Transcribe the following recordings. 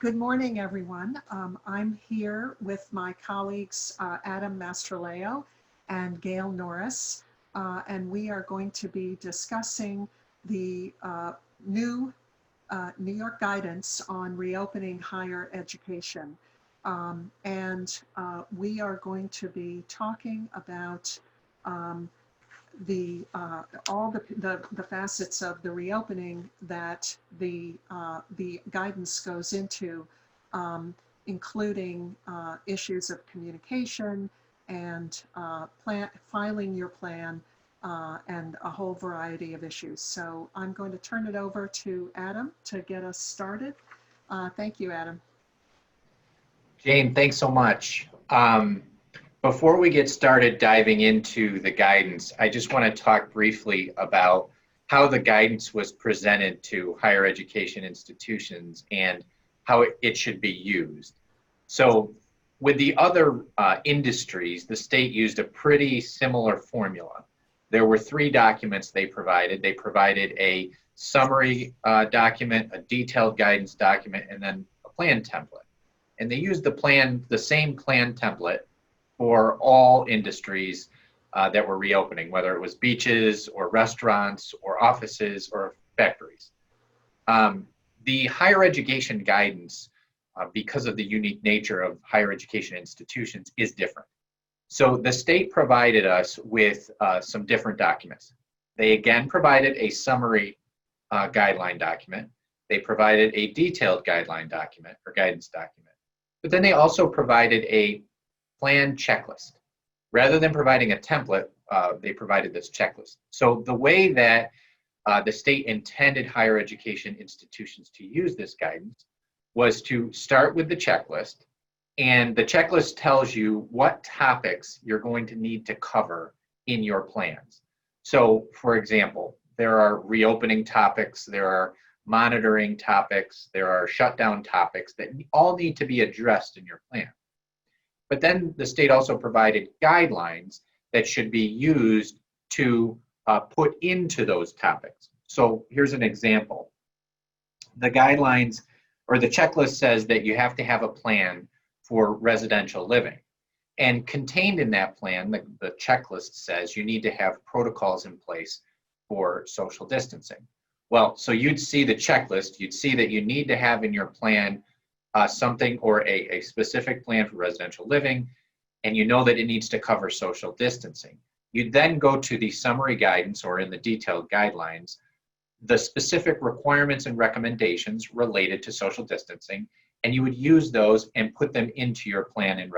Good morning, everyone. I'm here with my colleagues Adam Mastroleo and Gail Norris, and we are going to be discussing the new New York guidance on reopening higher education. We are going to be talking about um, all the facets of the reopening that the guidance goes into, including issues of communication and filing your plan and a whole variety of issues. So I'm going to turn it over to Adam to get us started. Thank you, Adam. Jane, thanks so much. Before we get started diving into the guidance, I just want to talk briefly about how the guidance was presented to higher education institutions and how it should be used. So with the other industries, the state used a pretty similar formula. There were 3 documents they provided. They provided a summary document, a detailed guidance document, and then a plan template. And they used the same plan template for all industries that were reopening, whether it was beaches or restaurants or offices or factories. The higher education guidance, because of the unique nature of higher education institutions, is different. So the state provided us with some different documents. They again provided a summary guideline document. They provided a detailed guideline document or guidance document. But then they also provided a plan checklist. Rather than providing a template, they provided this checklist. So the way that the state intended higher education institutions to use this guidance was to start with the checklist, and the checklist tells you what topics you're going to need to cover in your plans. So for example, there are reopening topics, there are monitoring topics, there are shutdown topics that all need to be addressed in your plan. But then the state also provided guidelines that should be used to put into those topics. So here's an example. The guidelines or the checklist says that you have to have a plan for residential living. And contained in that plan, the checklist says you need to have protocols in place for social distancing. Well, so you'd see the checklist, you'd see that you need to have in your plan something or a specific plan for residential living, and you know that it needs to cover social distancing. You'd then go to the summary guidance or in the detailed guidelines, the specific requirements and recommendations related to social distancing, and you would use those and put them into your plan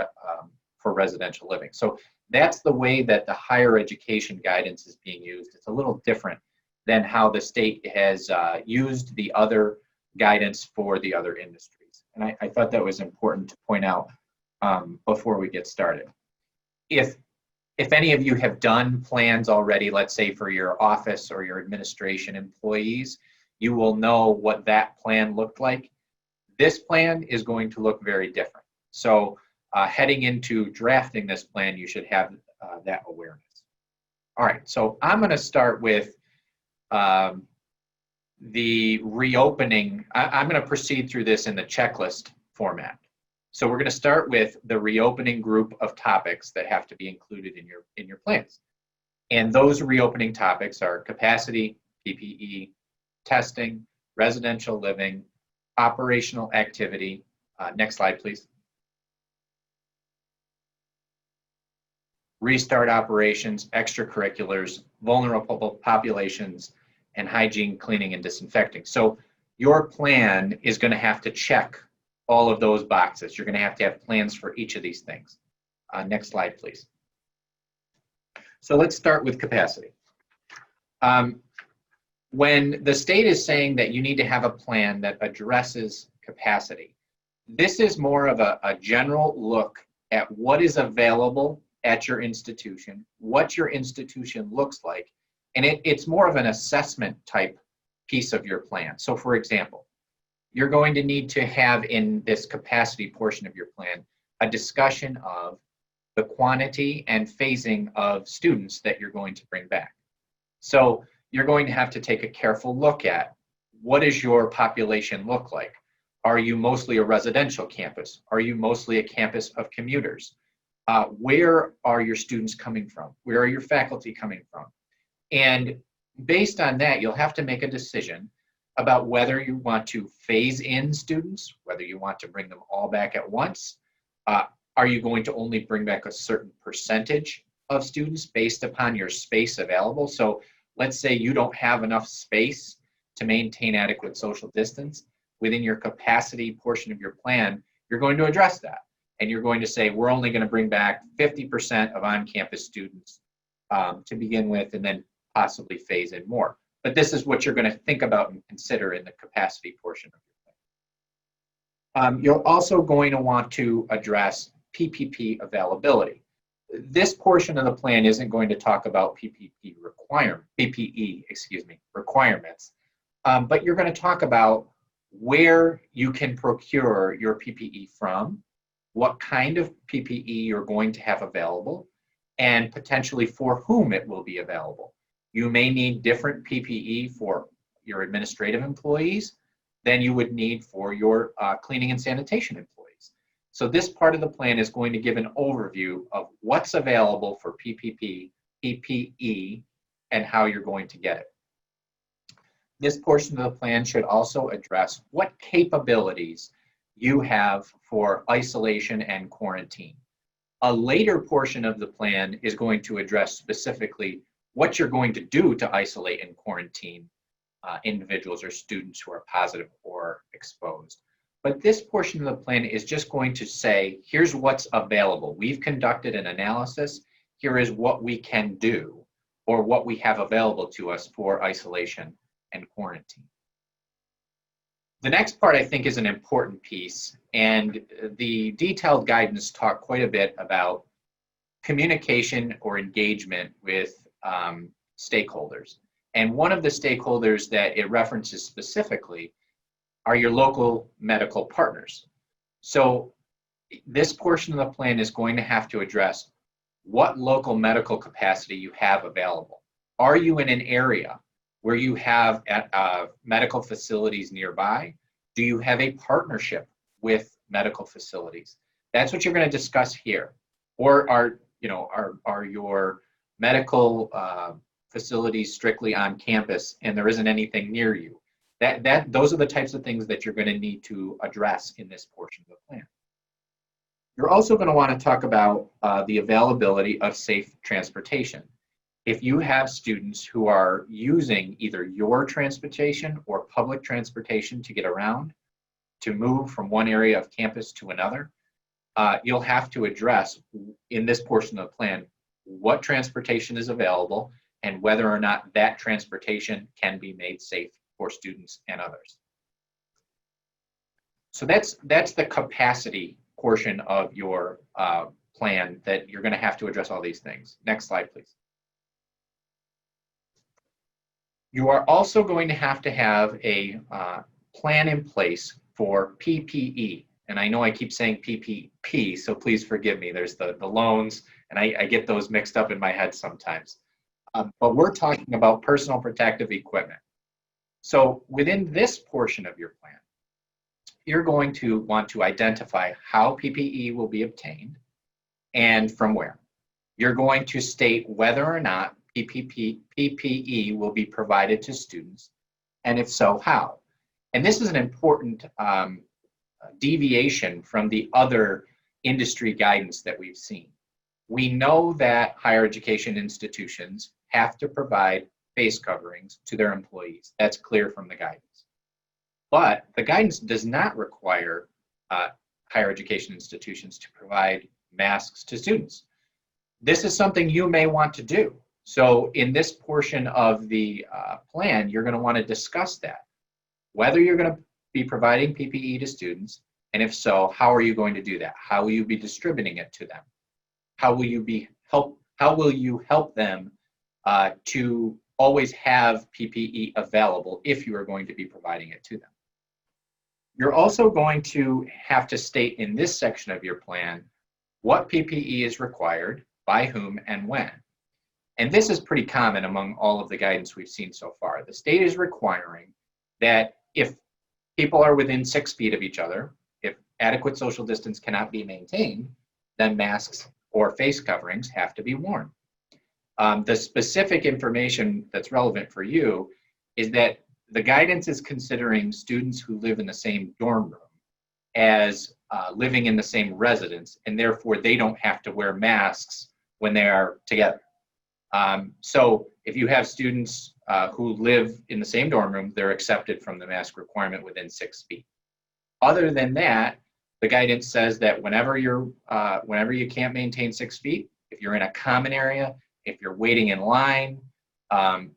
for residential living. So that's the way that the higher education guidance is being used. It's a little different than how the state has used the other guidance for the other industries. And I thought that was important to point out before we get started. If any of you have done plans already, let's say for your office or your administration employees, you will know what that plan looked like. This plan is going to look very different. So heading into drafting this plan, you should have that awareness. All right, so I'm going to start with the reopening. I'm going to proceed through this in the checklist format. So we're going to start with the reopening group of topics that have to be included in your plans. And those reopening topics are capacity, PPE, testing, residential living, operational activity. Next slide, please. Restart operations, extracurriculars, vulnerable populations, and hygiene, cleaning, and disinfecting. So your plan is going to have to check all of those boxes. You're going to have plans for each of these things. Next slide, please. So let's start with capacity. When the state is saying that you need to have a plan that addresses capacity, this is more of a general look at what is available at your institution, what your institution looks like, and it's more of an assessment type piece of your plan. So for example, you're going to need to have in this capacity portion of your plan a discussion of the quantity and phasing of students that you're going to bring back. So you're going to have to take a careful look at what does your population look like? Are you mostly a residential campus? Are you mostly a campus of commuters? Where are your students coming from? Where are your faculty coming from? And based on that, you'll have to make a decision about whether you want to phase in students, whether you want to bring them all back at once. Are you going to only bring back a certain percentage of students based upon your space available? So let's say you don't have enough space to maintain adequate social distance. Within your capacity portion of your plan, you're going to address that. And you're going to say, we're only going to bring back 50% of on-campus students to begin with, and then possibly phase in more. But this is what you're going to think about and consider in the capacity portion of your plan. You're also going to want to address PPP availability. This portion of the plan isn't going to talk about PPE requirements, but you're going to talk about where you can procure your PPE from, what kind of PPE you're going to have available, and potentially for whom it will be available. You may need different PPE for your administrative employees than you would need for your cleaning and sanitation employees. So this part of the plan is going to give an overview of what's available for PPE, and how you're going to get it. This portion of the plan should also address what capabilities you have for isolation and quarantine. A later portion of the plan is going to address specifically what you're going to do to isolate and quarantine individuals or students who are positive or exposed. But this portion of the plan is just going to say, here's what's available. We've conducted an analysis. Here is what we can do, or what we have available to us for isolation and quarantine. The next part, I think, is an important piece, and the detailed guidance talk quite a bit about communication or engagement with stakeholders. And one of the stakeholders that it references specifically are your local medical partners. So this portion of the plan is going to have to address what local medical capacity you have available. Are you in an area where you have medical facilities nearby? Do you have a partnership with medical facilities? That's what you're going to discuss here. Or are your medical facilities strictly on campus and there isn't anything near you? Those are the types of things that you're going to need to address in this portion of the plan. You're also going to want to talk about the availability of safe transportation. If you have students who are using either your transportation or public transportation to get around, to move from one area of campus to another, you'll have to address in this portion of the plan what transportation is available and whether or not that transportation can be made safe for students and others. So that's the capacity portion of your plan, that you're going to have to address all these things. Next slide, please. You are also going to have a plan in place for PPE. And I know I keep saying PPP, so please forgive me. There's the loans, and I get those mixed up in my head sometimes. But we're talking about personal protective equipment. So within this portion of your plan, you're going to want to identify how PPE will be obtained and from where. You're going to state whether or not PPE will be provided to students, and if so, how. And this is an important deviation from the other industry guidance that we've seen. We know that higher education institutions have to provide face coverings to their employees. That's clear from the guidance. But the guidance does not require higher education institutions to provide masks to students. This is something you may want to do. So in this portion of the plan, you're going to want to discuss that, whether you're going to be providing PPE to students, and if so, how are you going to do that? How will you be distributing it to them? How will you help them to always have PPE available if you are going to be providing it to them? You're also going to have to state in this section of your plan what PPE is required, by whom, and when. And this is pretty common among all of the guidance we've seen so far. The state is requiring that if people are within 6 feet of each other, if adequate social distance cannot be maintained, then masks or face coverings have to be worn. The specific information that's relevant for you is that the guidance is considering students who live in the same dorm room as living in the same residence, and therefore they don't have to wear masks when they are together. So if you have students who live in the same dorm room, they're accepted from the mask requirement within 6 feet. Other than that, the guidance says that whenever you can't maintain 6 feet, if you're in a common area, if you're waiting in line,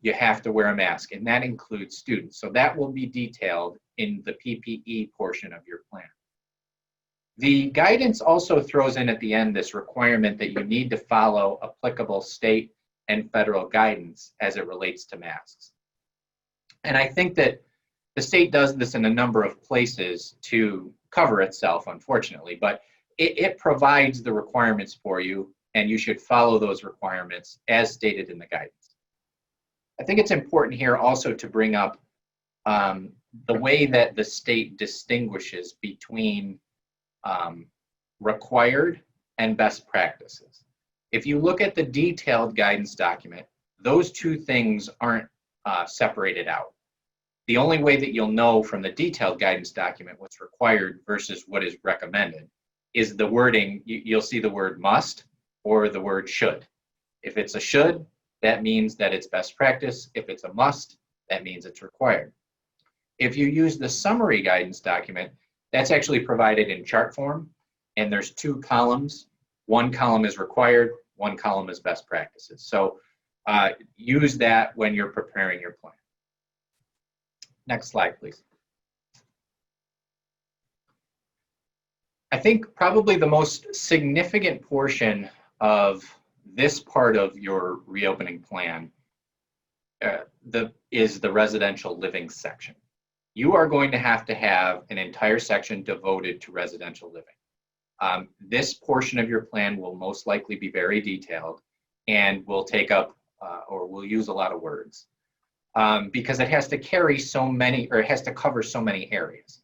you have to wear a mask, and that includes students. So that will be detailed in the PPE portion of your plan. The guidance also throws in at the end this requirement that you need to follow applicable state and federal guidance as it relates to masks. And I think that the state does this in a number of places to cover itself, unfortunately, but it provides the requirements for you, and you should follow those requirements as stated in the guidance. I think it's important here also to bring up the way that the state distinguishes between required and best practices. If you look at the detailed guidance document, those two things aren't separated out. The only way that you'll know from the detailed guidance document what's required versus what is recommended is the wording. You'll see the word must or the word should. If it's a should, that means that it's best practice. If it's a must, that means it's required. If you use the summary guidance document, that's actually provided in chart form, and there's 2 columns. One column is required, one column is best practices. So use that when you're preparing your plan. Next slide, please. I think probably the most significant portion of this part of your reopening plan is the residential living section. You are going to have an entire section devoted to residential living. This portion of your plan will most likely be very detailed and will take up or will use a lot of words because it has to carry so many, or it has to cover so many areas.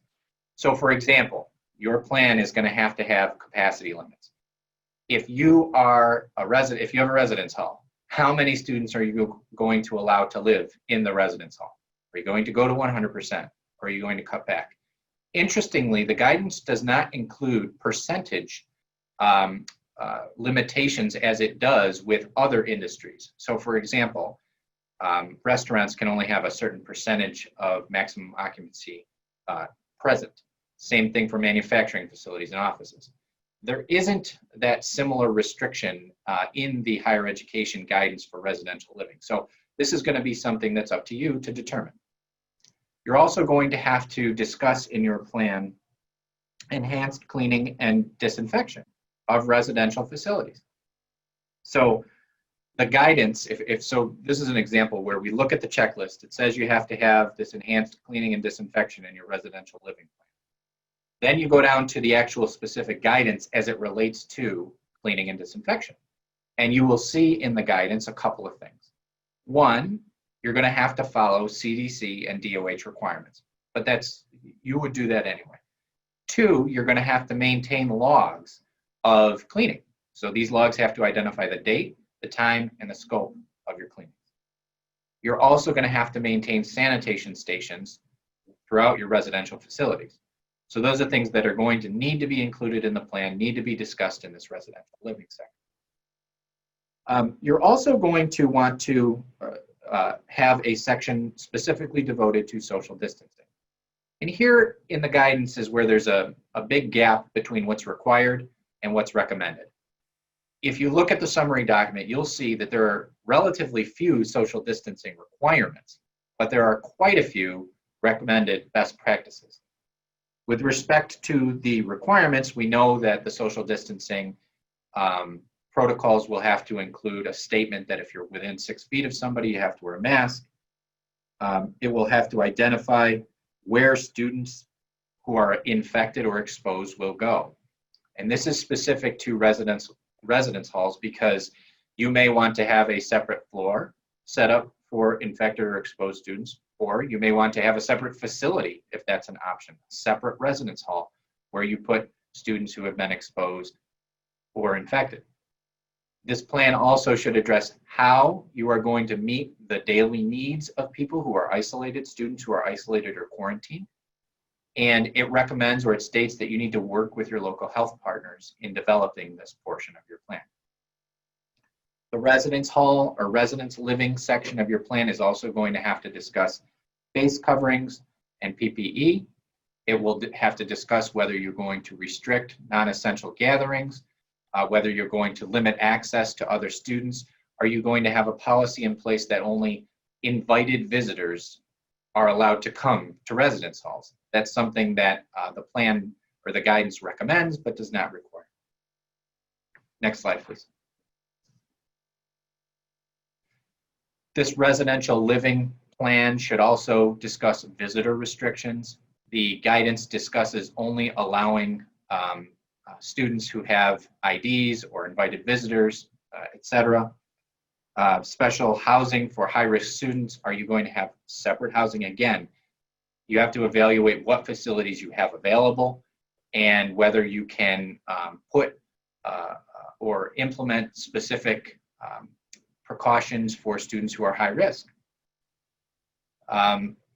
So for example, your plan is going to have capacity limits. If you are if you have a residence hall, how many students are you going to allow to live in the residence hall? Are you going to go to 100%? Or are you going to cut back? Interestingly, the guidance does not include percentage limitations as it does with other industries. So for example, restaurants can only have a certain percentage of maximum occupancy present. Same thing for manufacturing facilities and offices. There isn't that similar restriction in the higher education guidance for residential living. So this is going to be something that's up to you to determine. You're also going to have to discuss in your plan enhanced cleaning and disinfection of residential facilities. So the guidance, so this is an example where we look at the checklist. It says you have to have this enhanced cleaning and disinfection in your residential living plan. Then you go down to the actual specific guidance as it relates to cleaning and disinfection. And you will see in the guidance a couple of things. One, you're going to have to follow CDC and DOH requirements, but you would do that anyway. Two, you're going to have to maintain logs of cleaning. So these logs have to identify the date, the time, and the scope of your cleaning. You're also going to have to maintain sanitation stations throughout your residential facilities. So those are things that are going to need to be included in the plan, need to be discussed in this residential living section. You're also going to want to have a section specifically devoted to social distancing. And here in the guidance is where there's a big gap between what's required and what's recommended. If you look at the summary document, you'll see that there are relatively few social distancing requirements, but there are quite a few recommended best practices. With respect to the requirements, we know that the social distancing protocols will have to include a statement that if you're within 6 feet of somebody, you have to wear a mask. It will have to identify where students who are infected or exposed will go. And this is specific to residence halls because you may want to have a separate floor set up for infected or exposed students, Or you may want to have a separate facility if that's an option, separate residence hall where you put students who have been exposed or infected. This plan also should address how you are going to meet the daily needs of people who are isolated, students who are isolated or quarantined. And it recommends, or it states, that you need to work with your local health partners in developing this portion of your plan. The residence hall or residence living section of your plan is also going to have to discuss face coverings and PPE. It will have to discuss whether you're going to restrict non-essential gatherings, whether you're going to limit access to other students. Are you going to have a policy in place that only invited visitors are allowed to come to residence halls? That's something that the plan or the guidance recommends but does not require. Next slide, please. This residential living plan should also discuss visitor restrictions. The guidance discusses only allowing students who have IDs or invited visitors, etc. Special housing for high-risk students. Are you going to have separate housing? Again, you have to evaluate what facilities you have available and whether you can put or implement specific precautions for students who are high risk.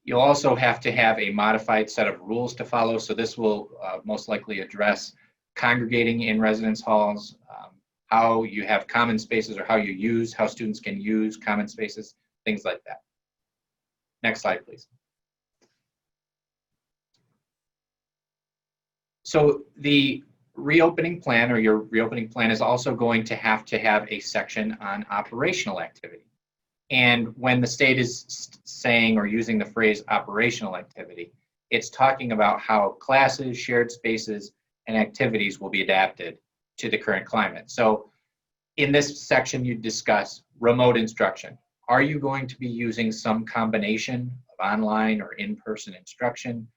You'll also have to have a modified set of rules to follow. So this will most likely address congregating in residence halls, how you have common spaces or how students can use common spaces, things like that. Next slide, please. So the reopening plan or your reopening plan is also going to have a section on operational activity. And when the state is saying or using the phrase operational activity, it's talking about how classes, shared spaces, and activities will be adapted to the current climate. So in this section, you discuss remote instruction. Are you going to be using some combination of online or in-person instruction?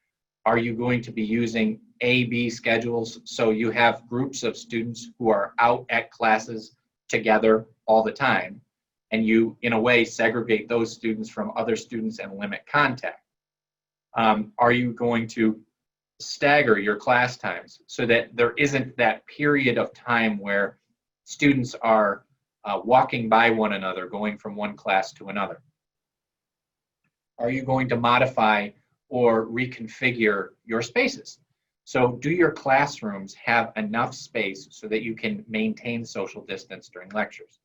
Are you going to be using A-B schedules? So you have groups of students who are out at classes together all the time, and you, in a way, segregate those students from other students and limit contact. Are you going to stagger your class times so that there isn't that period of time where students are walking by one another, going from one class to another? Are you going to modify or reconfigure your spaces? So do your classrooms have enough space so that you can maintain social distance during lectures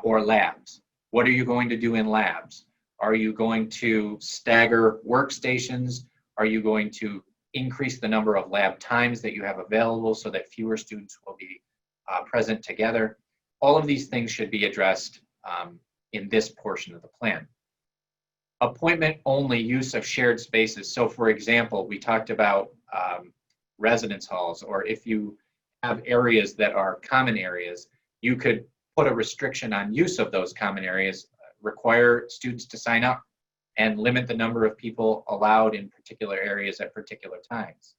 or labs? What are you going to do in labs? Are you going to stagger workstations? Are you going to increase the number of lab times that you have available so that fewer students will be present together? All of these things should be addressed in this portion of the plan. Appointment only use of shared spaces. So for example, we talked about residence halls, or if you have areas that are common areas, you could put a restriction on use of those common areas, require students to sign up, and limit the number of people allowed in particular areas at particular times.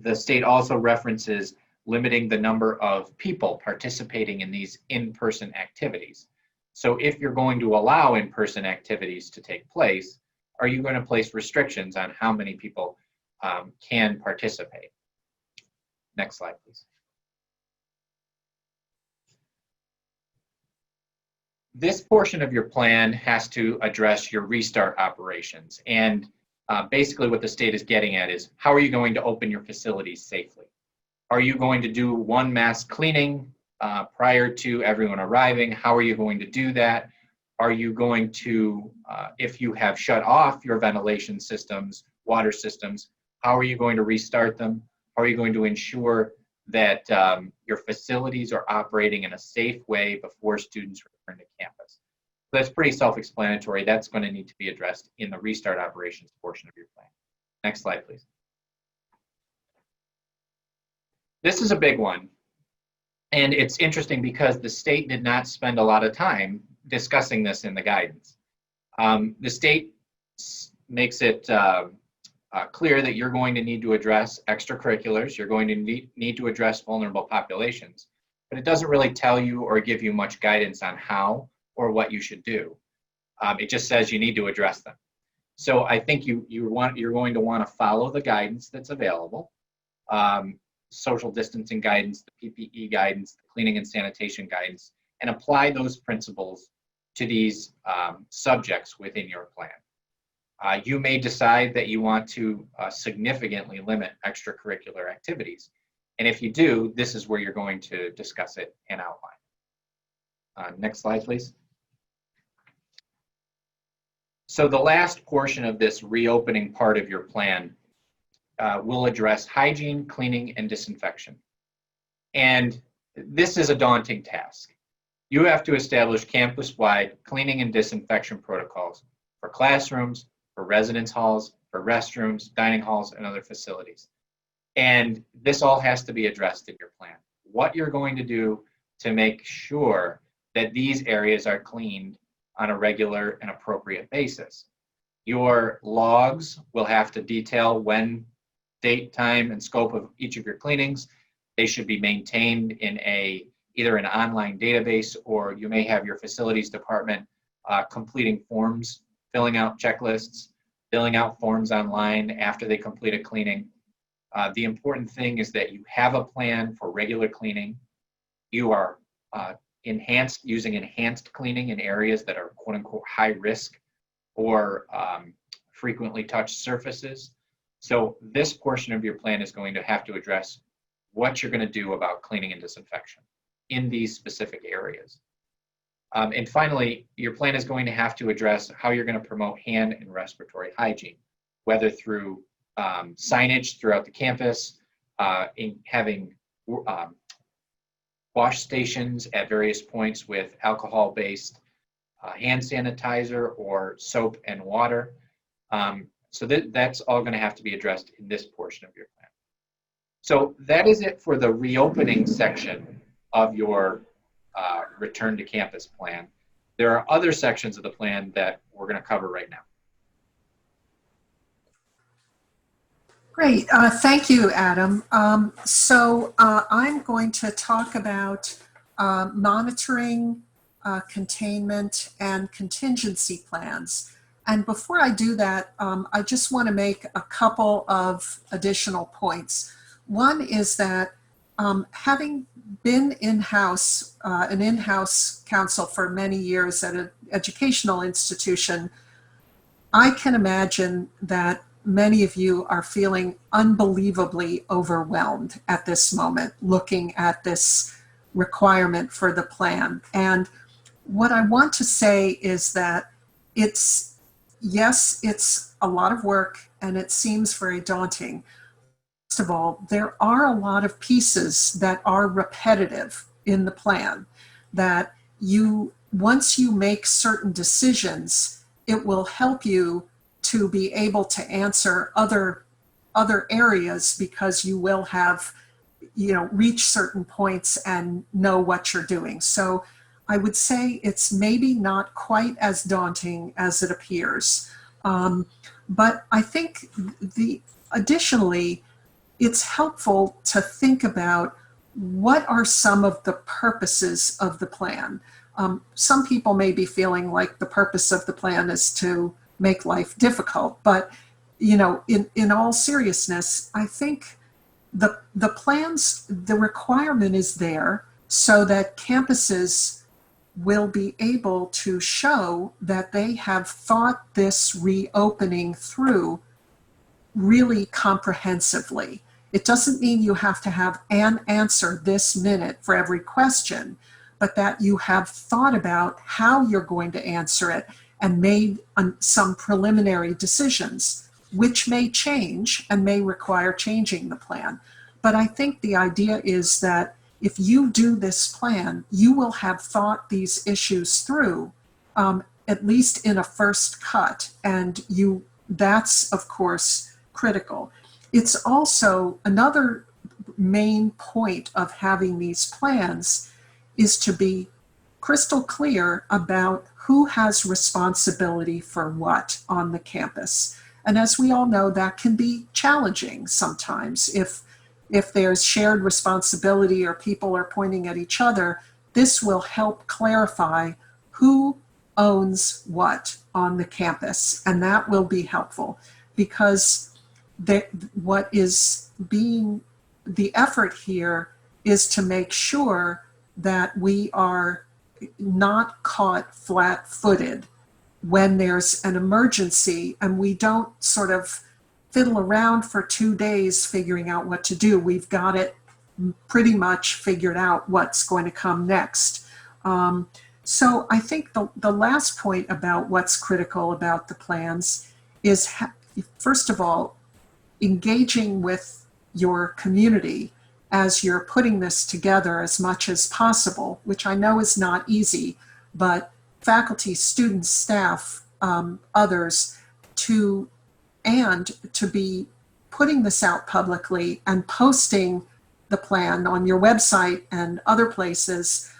The state also references limiting the number of people participating in these in-person activities. So if you're going to allow in-person activities to take place, are you going to place restrictions on how many people can participate? Next slide, please. This portion of your plan has to address your restart operations. And basically what the state is getting at is, how are you going to open your facilities safely? Are you going to do one mass cleaning prior to everyone arriving? How are you going to do that? Are you going to, if you have shut off your ventilation systems, water systems, how are you going to restart them? How are you going to ensure that your facilities are operating in a safe way before students return to campus? That's pretty self-explanatory. That's going to need to be addressed in the restart operations portion of your plan. Next slide, please. This is a big one. And it's interesting because the state did not spend a lot of time discussing this in the guidance. The state makes it clear that you're going to need to address extracurriculars, you're going to need to address vulnerable populations, but it doesn't really tell you or give you much guidance on how or what you should do. It just says you need to address them. So I think you're going to want to follow the guidance that's available, social distancing guidance, the PPE guidance, the cleaning and sanitation guidance, and apply those principles to these subjects within your plan. You may decide that you want to significantly limit extracurricular activities. And if you do, this is where you're going to discuss it and outline. Next slide, please. So the last portion of this reopening part of your plan will address hygiene, cleaning, and disinfection. And this is a daunting task. You have to establish campus-wide cleaning and disinfection protocols for classrooms, for residence halls, for restrooms, dining halls, and other facilities. And this all has to be addressed in your plan. What you're going to do to make sure that these areas are cleaned on a regular and appropriate basis. Your logs will have to detail when, date, time, and scope of each of your cleanings. They should be maintained in either an online database, or you may have your facilities department completing forms, filling out checklists, filling out forms online after they complete a cleaning. The important thing is that you have a plan for regular cleaning. You are using enhanced cleaning in areas that are quote unquote high risk or frequently touched surfaces. So this portion of your plan is going to have to address what you're going to do about cleaning and disinfection in these specific areas. And finally, your plan is going to have to address how you're going to promote hand and respiratory hygiene, whether through signage throughout the campus, in having wash stations at various points with alcohol-based hand sanitizer or soap and water. So that's all going to have to be addressed in this portion of your plan. So that is it for the reopening section of your return to campus plan. There are other sections of the plan that we're going to cover right now. Great, thank you, Adam. So I'm going to talk about monitoring, containment, and contingency plans. And before I do that, I just want to make a couple of additional points. One is that having been in-house, an in-house counsel for many years at an educational institution, I can imagine that many of you are feeling unbelievably overwhelmed at this moment, looking at this requirement for the plan. And what I want to say is that yes, it's a lot of work and it seems very daunting. First of all, there are a lot of pieces that are repetitive in the plan that once you make certain decisions, it will help you to be able to answer other areas because you will have, reach certain points and know what you're doing. So I would say it's maybe not quite as daunting as it appears. But I think additionally, it's helpful to think about what are some of the purposes of the plan. Some people may be feeling like the purpose of the plan is to make life difficult, but in all seriousness, I think the plans, the requirement is there so that campuses will be able to show that they have thought this reopening through really comprehensively. It doesn't mean you have to have an answer this minute for every question, but that you have thought about how you're going to answer it and made some preliminary decisions, which may change and may require changing the plan. But I think the idea is that if you do this plan, you will have thought these issues through, at least in a first cut, and that's, of course, critical. It's also another main point of having these plans is to be crystal clear about who has responsibility for what on the campus. And as we all know, that can be challenging sometimes. If there's shared responsibility or people are pointing at each other, this will help clarify who owns what on the campus, and that will be helpful because what is being the effort here is to make sure that we are not caught flat-footed when there's an emergency and we don't sort of fiddle around for 2 days figuring out what to do. We've got it pretty much figured out what's going to come next. So I think the last point about what's critical about the plans is, first of all, engaging with your community as you're putting this together as much as possible, which I know is not easy, but faculty, students, staff, others, to be putting this out publicly and posting the plan on your website and other places.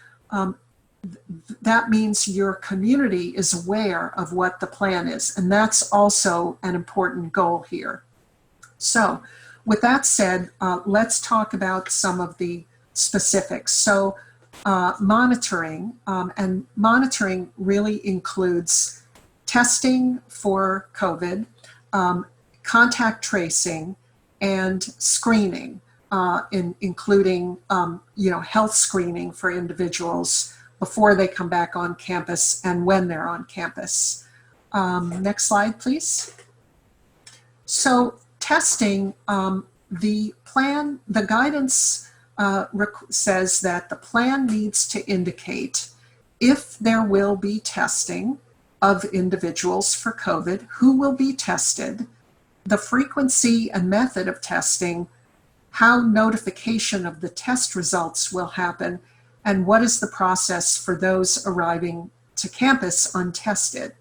That means your community is aware of what the plan is, and that's also an important goal here. So with that said, let's talk about some of the specifics. So monitoring, and monitoring really includes testing for COVID, contact tracing, and screening, including health screening for individuals before they come back on campus and when they're on campus. Next slide, please. So testing, the guidance says that the plan needs to indicate if there will be testing of individuals for COVID, who will be tested, the frequency and method of testing, how notification of the test results will happen, and what is the process for those arriving to campus untested.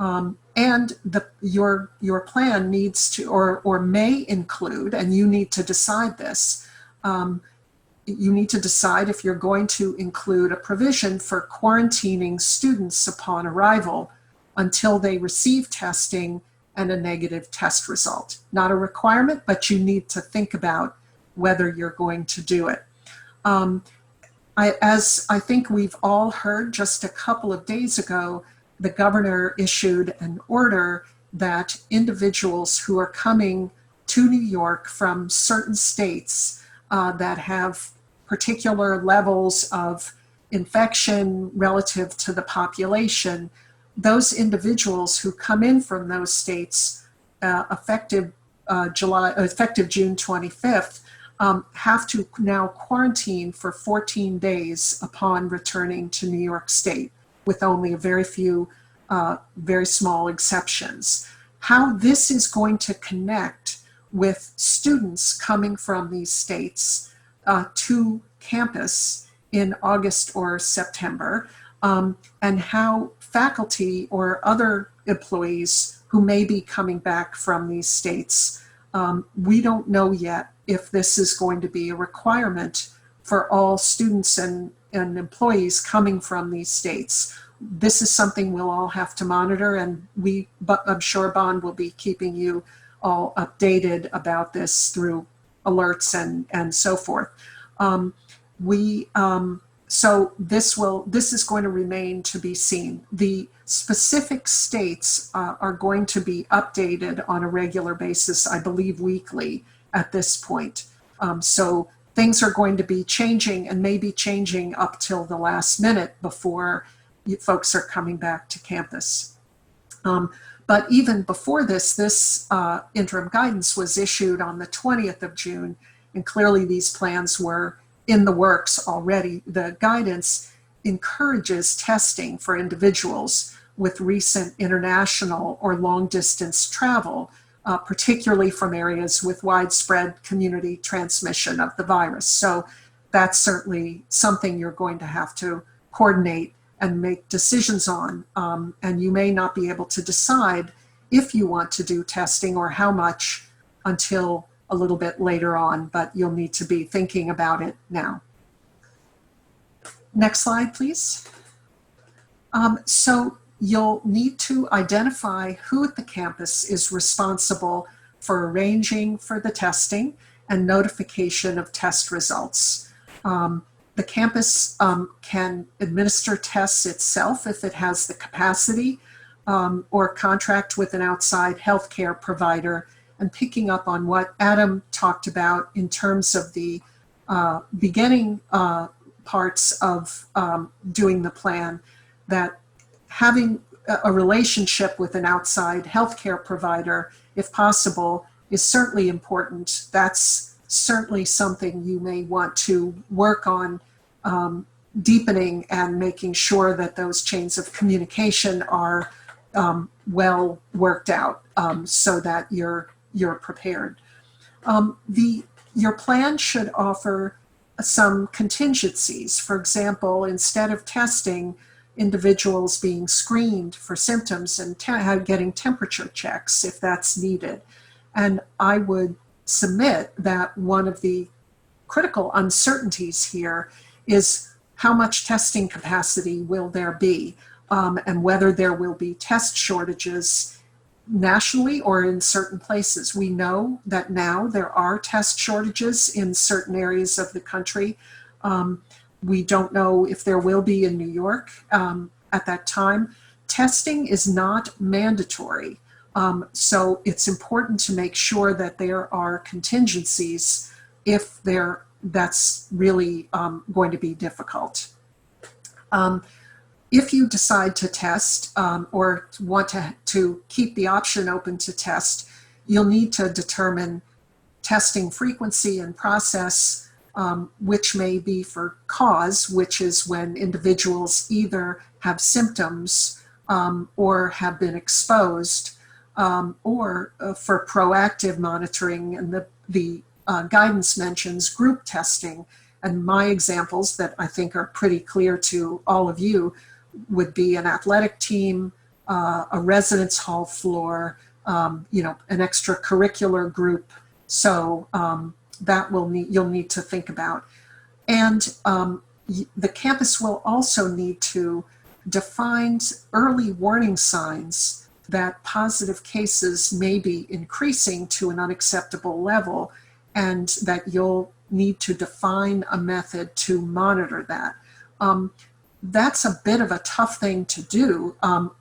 And your plan needs to, or may include, and you need to decide this, you need to decide if you're going to include a provision for quarantining students upon arrival until they receive testing and a negative test result. Not a requirement, but you need to think about whether you're going to do it. As I think we've all heard just a couple of days ago, the governor issued an order that individuals who are coming to New York from certain states that have particular levels of infection relative to the population, those individuals who come in from those states effective June 25th have to now quarantine for 14 days upon returning to New York State, with only a very few, very small exceptions. How this is going to connect with students coming from these states to campus in August or September, and how faculty or other employees who may be coming back from these states, we don't know yet if this is going to be a requirement for all students and employees coming from these states. This is something we'll all have to monitor, and I'm sure Bond will be keeping you all updated about this through alerts and so forth. So this is going to remain to be seen. The specific states are going to be updated on a regular basis, I believe weekly at this point. So things are going to be changing, and maybe changing up till the last minute before folks are coming back to campus. But even before this interim guidance was issued on the 20th of June, and clearly these plans were in the works already. The guidance encourages testing for individuals with recent international or long distance travel, particularly from areas with widespread community transmission of the virus. So that's certainly something you're going to have to coordinate and make decisions on. And you may not be able to decide if you want to do testing or how much until a little bit later on, but you'll need to be thinking about it now. Next slide, please. So you'll need to identify who at the campus is responsible for arranging for the testing and notification of test results. The campus can administer tests itself if it has the capacity, or contract with an outside healthcare provider. And picking up on what Adam talked about in terms of the beginning parts of doing the plan, that having a relationship with an outside healthcare provider, if possible, is certainly important. That's certainly something you may want to work on deepening and making sure that those chains of communication are well worked out, so that you're prepared. Your plan should offer some contingencies. For example, instead of testing, individuals being screened for symptoms and getting temperature checks if that's needed. And I would submit that one of the critical uncertainties here is how much testing capacity will there be, and whether there will be test shortages nationally or in certain places. We know that now there are test shortages in certain areas of the country. We don't know if there will be in New York at that time. Testing is not mandatory. So it's important to make sure that there are contingencies if that's really going to be difficult. If you decide to test or want to keep the option open to test, you'll need to determine testing frequency and process, which may be for cause, which is when individuals either have symptoms or have been exposed, or for proactive monitoring. And the guidance mentions group testing. And my examples that I think are pretty clear to all of you would be an athletic team, a residence hall floor, an extracurricular group. So that you'll need to think about. And the campus will also need to define early warning signs that positive cases may be increasing to an unacceptable level, and that you'll need to define a method to monitor that. That's a bit of a tough thing to do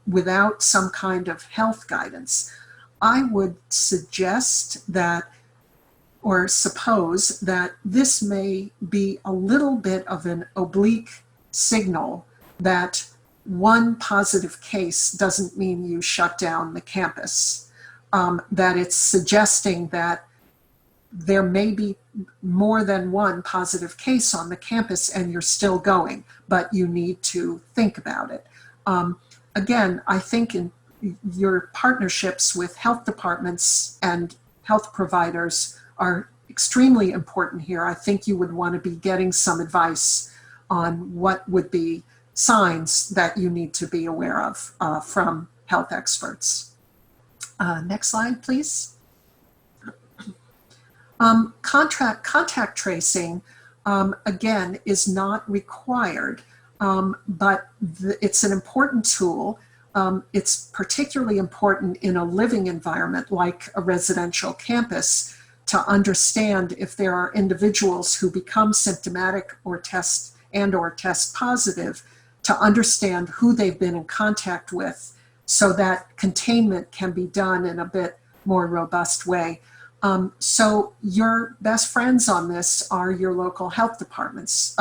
without some kind of health guidance. I would suggest that, or suppose that this may be a little bit of an oblique signal that one positive case doesn't mean you shut down the campus, that it's suggesting that there may be more than one positive case on the campus and you're still going, but you need to think about it. Again, I think in your partnerships with health departments and health providers are extremely important here. I think you would want to be getting some advice on what would be signs that you need to be aware of from health experts. Next slide, please. Contact tracing, again, is not required, but it's an important tool. It's particularly important in a living environment like a residential campus to understand if there are individuals who become symptomatic or test positive, to understand who they've been in contact with so that containment can be done in a bit more robust way. So your best friends on this are your local health departments,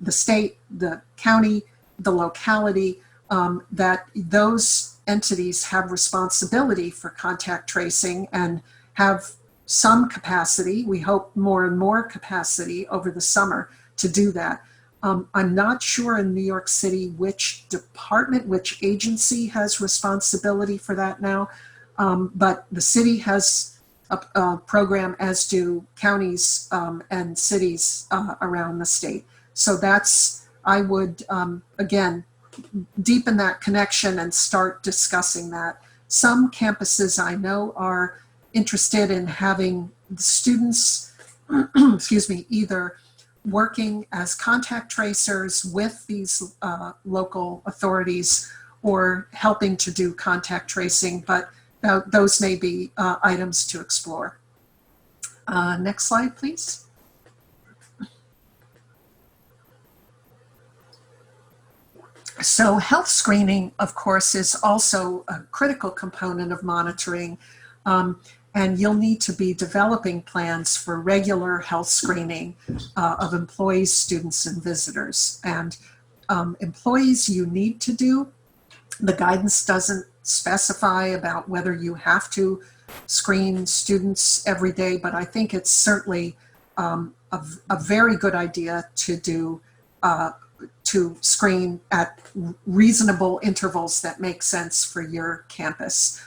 the state, the county, the locality, that those entities have responsibility for contact tracing and have some capacity, we hope more and more capacity over the summer to do that. I'm not sure in New York City which department, which agency has responsibility for that now, but the city has a program, as do counties and cities around the state. So I would, again, deepen that connection and start discussing that. Some campuses I know are interested in having the students, excuse me, either working as contact tracers with these local authorities or helping to do contact tracing, but those may be items to explore. Next slide, please. So health screening, of course, is also a critical component of monitoring. And you'll need to be developing plans for regular health screening of employees, students, and visitors. And employees you need to do. The guidance doesn't specify about whether you have to screen students every day, but I think it's certainly a very good idea to do to screen at reasonable intervals that make sense for your campus.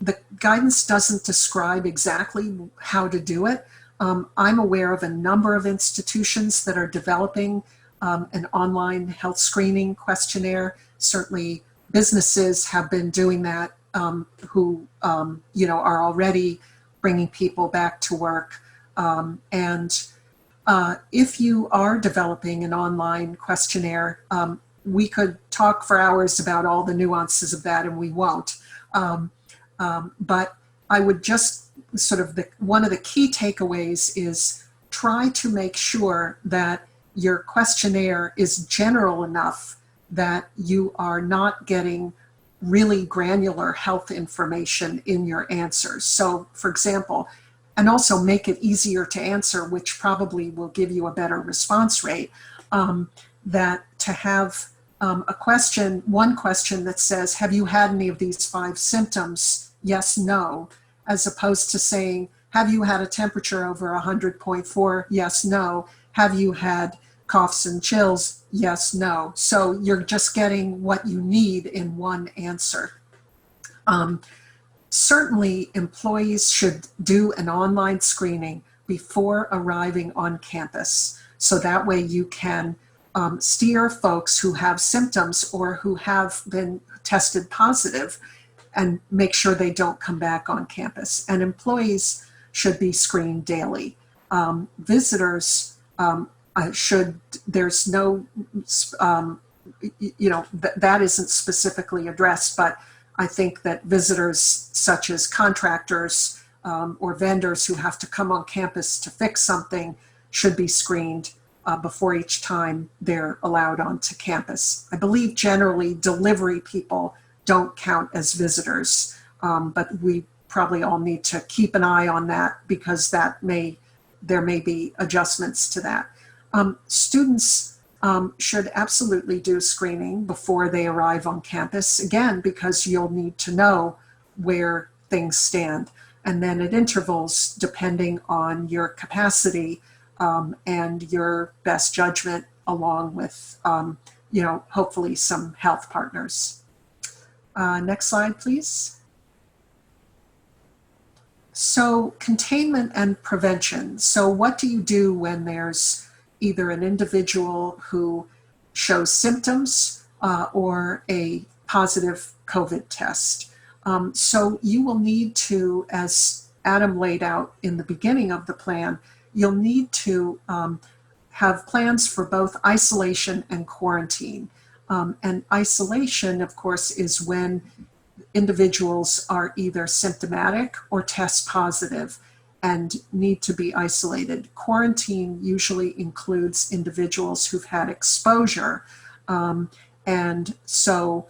The guidance doesn't describe exactly how to do it. I'm aware of a number of institutions that are developing an online health screening questionnaire. Certainly businesses have been doing that who are already bringing people back to work. If you are developing an online questionnaire, we could talk for hours about all the nuances of that, and we won't. But I would just one of the key takeaways is try to make sure that your questionnaire is general enough that you are not getting really granular health information in your answers. So, for example, and also make it easier to answer, which probably will give you a better response rate, that to have one question that says, have you had any of these 5 symptoms? Yes, no, as opposed to saying, have you had a temperature over 100.4? Yes, no. Have you had coughs and chills? Yes, no. So you're just getting what you need in one answer. Certainly, employees should do an online screening before arriving on campus. So that way you can steer folks who have symptoms or who have been tested positive and make sure they don't come back on campus. And employees should be screened daily. Visitors there's no, that isn't specifically addressed, but I think that visitors such as contractors or vendors who have to come on campus to fix something should be screened before each time they're allowed onto campus. I believe generally delivery people don't count as visitors, but we probably all need to keep an eye on that because there may be adjustments to that. Students should absolutely do screening before they arrive on campus, again, because you'll need to know where things stand. And then at intervals, depending on your capacity and your best judgment, along with, hopefully some health partners. Next slide, please. So containment and prevention. So what do you do when there's either an individual who shows symptoms or a positive COVID test? So you will need to, as Adam laid out in the beginning of the plan, you'll need to have plans for both isolation and quarantine. And isolation, of course, is when individuals are either symptomatic or test positive and need to be isolated. Quarantine usually includes individuals who've had exposure. And so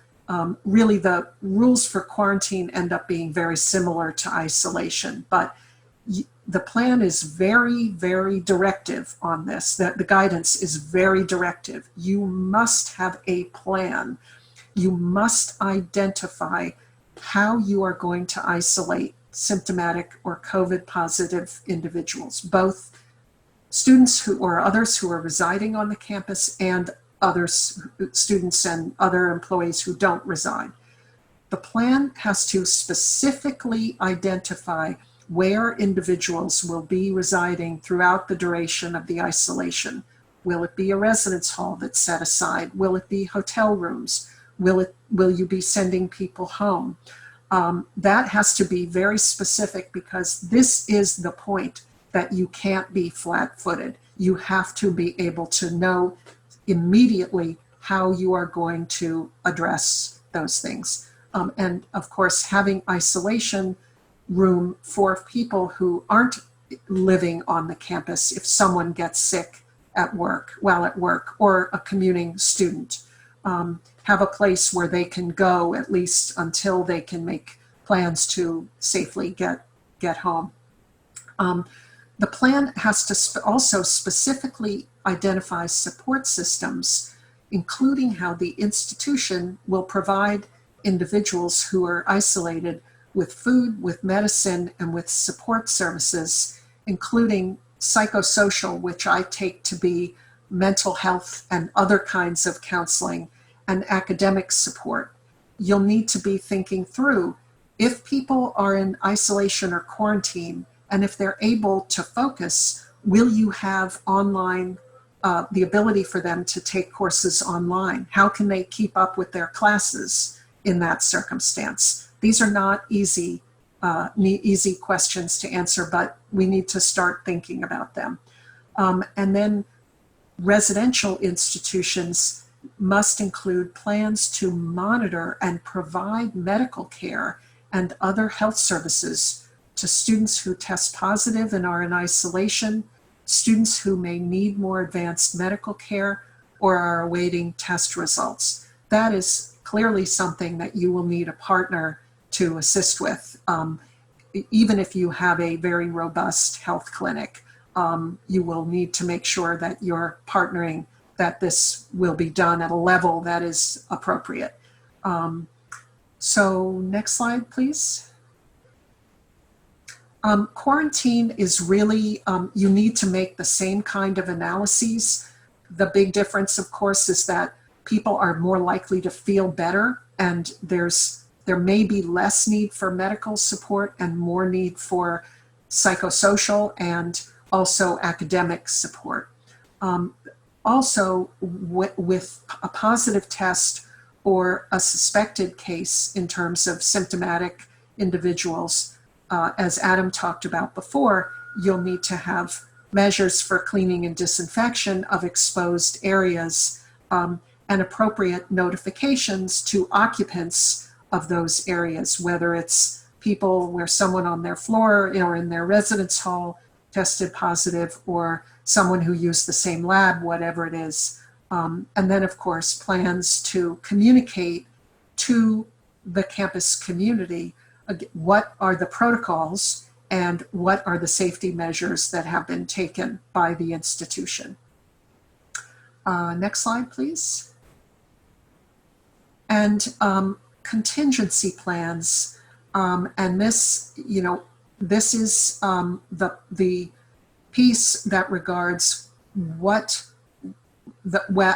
really the rules for quarantine end up being very similar to isolation, but the plan is very, very directive on this. That the guidance is very directive. You must have a plan. You must identify how you are going to isolate symptomatic or COVID positive individuals, both students who or others who are residing on the campus and other students and other employees who don't reside. The plan has to specifically identify where individuals will be residing throughout the duration of the isolation. Will it be a residence hall that's set aside? Will it be hotel rooms? Will you be sending people home? That has to be very specific because this is the point that you can't be flat-footed. You have to be able to know immediately how you are going to address those things. And of course, having isolation room for people who aren't living on the campus. If someone gets sick, at work, while at work, or a commuting student. Have a place where they can go at least until they can make plans to safely get home. The plan has to also specifically identify support systems, including how the institution will provide individuals who are isolated with food, with medicine, and with support services, including psychosocial, which I take to be mental health and other kinds of counseling, and academic support. You'll need to be thinking through, if people are in isolation or quarantine, and if they're able to focus, will you have online, the ability for them to take courses online? How can they keep up with their classes in that circumstance? These are not easy questions to answer, but we need to start thinking about them. And then residential institutions must include plans to monitor and provide medical care and other health services to students who test positive and are in isolation, students who may need more advanced medical care or are awaiting test results. That is clearly something that you will need a partner to assist with. Even if you have a very robust health clinic, you will need to make sure that you're partnering, that this will be done at a level that is appropriate. So next slide, please. Quarantine is really, you need to make the same kind of analyses. The big difference, of course, is that people are more likely to feel better, and there may be less need for medical support and more need for psychosocial and also academic support. Also, with a positive test or a suspected case in terms of symptomatic individuals, as Adam talked about before, you'll need to have measures for cleaning and disinfection of exposed areas, and appropriate notifications to occupants of those areas, whether it's people where someone on their floor or in their residence hall tested positive, or someone who used the same lab, whatever it is. And then, of course, plans to communicate to the campus community what are the protocols and what are the safety measures that have been taken by the institution. Next slide, please. And contingency plans, and this, this is the piece that regards what,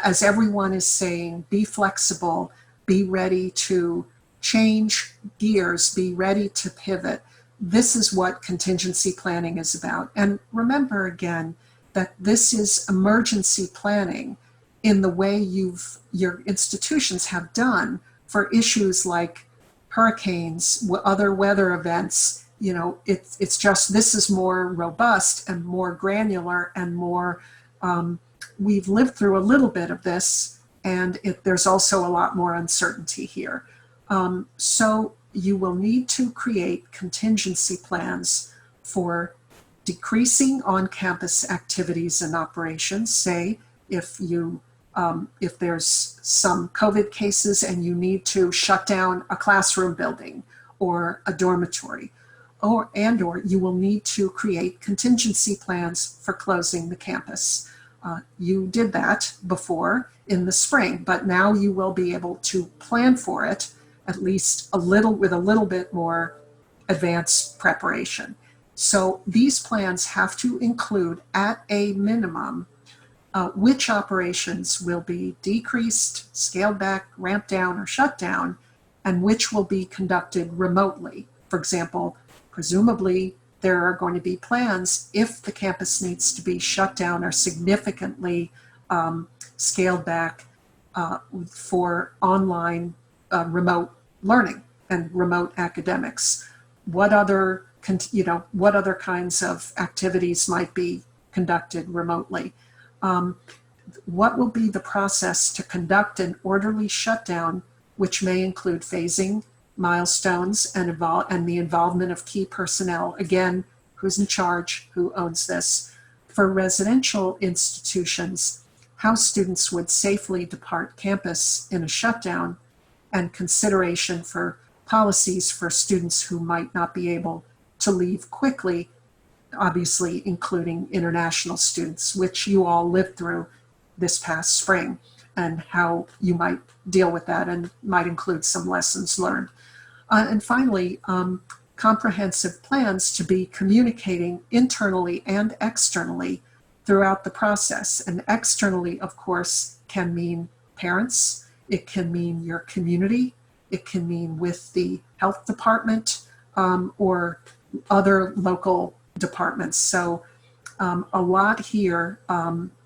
as everyone is saying, be flexible, be ready to change gears, be ready to pivot. This is what contingency planning is about. And remember again that this is emergency planning in the way your institutions have done for issues like hurricanes, other weather events. It's just, this is more robust and more granular and more, we've lived through a little bit of this, and there's also a lot more uncertainty here. So you will need to create contingency plans for decreasing on-campus activities and operations. Say if there's some COVID cases and you need to shut down a classroom building or a dormitory, or you will need to create contingency plans for closing the campus. You did that before in the spring, but now you will be able to plan for it at least with a little bit more advanced preparation. So these plans have to include, at a minimum, which operations will be decreased, scaled back, ramped down, or shut down, and which will be conducted remotely. For example, presumably there are going to be plans if the campus needs to be shut down or significantly scaled back for online remote learning and remote academics. What other kinds of activities might be conducted remotely? What will be the process to conduct an orderly shutdown, which may include phasing, milestones, and the involvement of key personnel? Again, who's in charge, who owns this? for residential institutions, how students would safely depart campus in a shutdown, and consideration for policies for students who might not be able to leave quickly, obviously including international students, which you all lived through this past spring, and how you might deal with that and might include some lessons learned. And finally, comprehensive plans to be communicating internally and externally throughout the process. And externally, of course, can mean parents, it can mean your community, it can mean with the health department or other local departments. So a lot here, and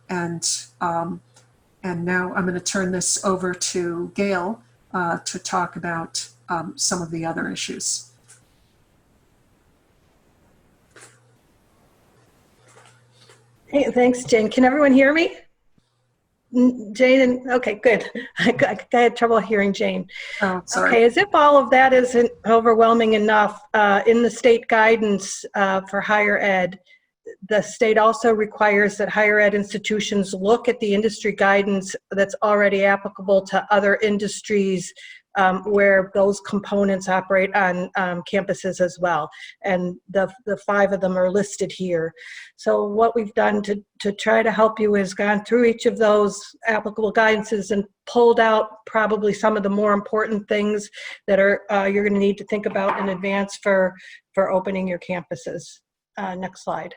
now I'm going to turn this over to Gail to talk about some of the other issues. Hey, thanks, Jane. Can everyone hear me? Jane, okay, good. I had trouble hearing Jane. Oh, sorry. Okay, as if all of that isn't overwhelming enough, in the state guidance for higher ed, the state also requires that higher ed institutions look at the industry guidance that's already applicable to other industries where those components operate on campuses as well. And the 5 of them are listed here. So what we've done to try to help you is gone through each of those applicable guidances and pulled out probably some of the more important things that are you're going to need to think about in advance for opening your campuses. Next slide.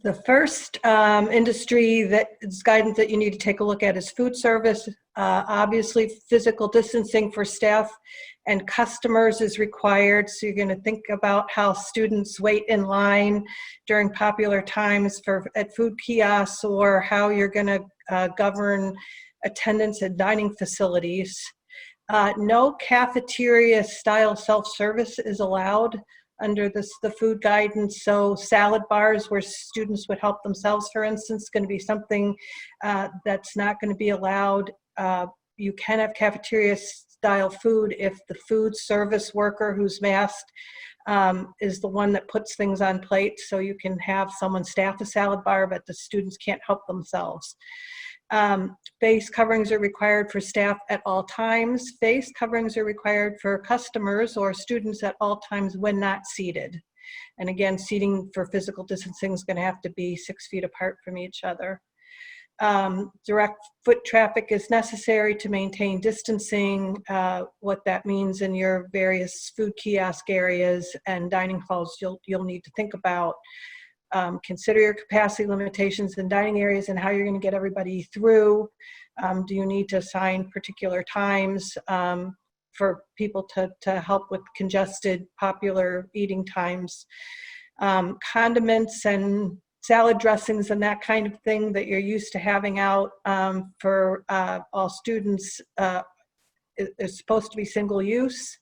The first industry that is guidance that you need to take a look at is food service. Obviously, physical distancing for staff and customers is required. So you're going to think about how students wait in line during popular times at food kiosks, or how you're going to govern attendance at dining facilities. No cafeteria style self-service is allowed under the food guidance. So salad bars where students would help themselves, for instance, is going to be something that's not going to be allowed. You can have cafeteria style food if the food service worker who's masked is the one that puts things on plates. So you can have someone staff a salad bar, but the students can't help themselves. Face coverings are required for staff at all times. Face coverings are required for customers or students at all times when not seated. And again, seating for physical distancing is going to have to be 6 feet apart from each other. Direct foot traffic is necessary to maintain distancing. What that means in your various food kiosk areas and dining halls, you'll need to think about. Consider your capacity limitations in dining areas and how you're going to get everybody through. Do you need to assign particular times for people to help with congested, popular eating times? Condiments and salad dressings and that kind of thing that you're used to having out for all students is supposed to be single use.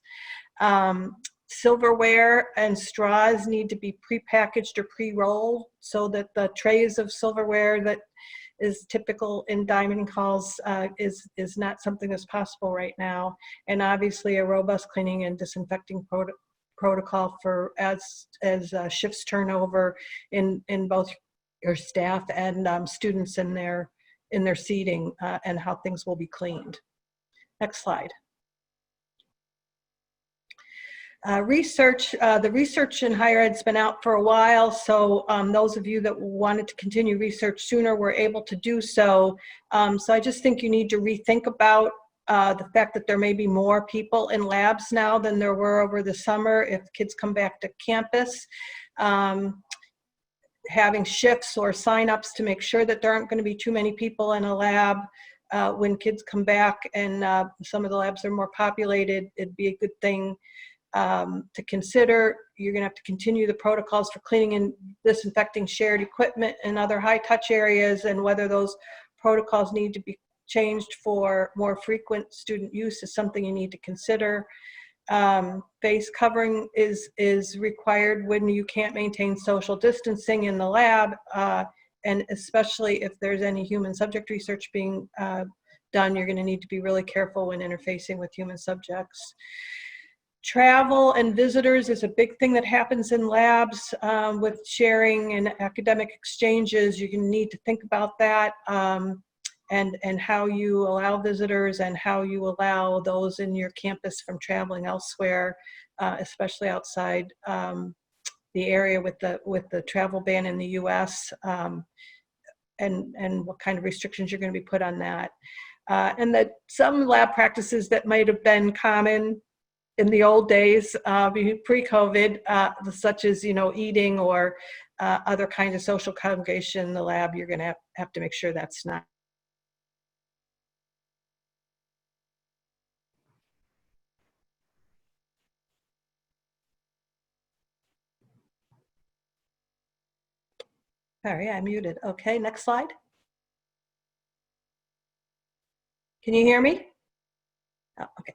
Silverware and straws need to be prepackaged or pre-rolled so that the trays of silverware that is typical in dining halls is not something that's possible right now. And obviously a robust cleaning and disinfecting protocol for as shifts turn over in both your staff and students in their seating and how things will be cleaned. Next slide. The research in higher ed's been out for a while, so those of you that wanted to continue research sooner were able to do so. So I just think you need to rethink about the fact that there may be more people in labs now than there were over the summer if kids come back to campus. Having shifts or sign-ups to make sure that there aren't going to be too many people in a lab when kids come back and some of the labs are more populated, it'd be a good thing to consider. You're going to have to continue the protocols for cleaning and disinfecting shared equipment and other high-touch areas, and whether those protocols need to be changed for more frequent student use is something you need to consider. Face covering is required when you can't maintain social distancing in the lab, and especially if there's any human subject research being done, you're going to need to be really careful when interfacing with human subjects. Travel and visitors is a big thing that happens in labs with sharing and academic exchanges. You need to think about that and how you allow visitors and how you allow those in your campus from traveling elsewhere, especially outside the area with the travel ban in the U.S. And what kind of restrictions you're going to be put on that. And that some lab practices that might have been common in the old days, pre-COVID, such as, eating or other kinds of social congregation in the lab, you're going to have to make sure that's not. Sorry, I muted. Okay, next slide. Can you hear me? Oh, okay.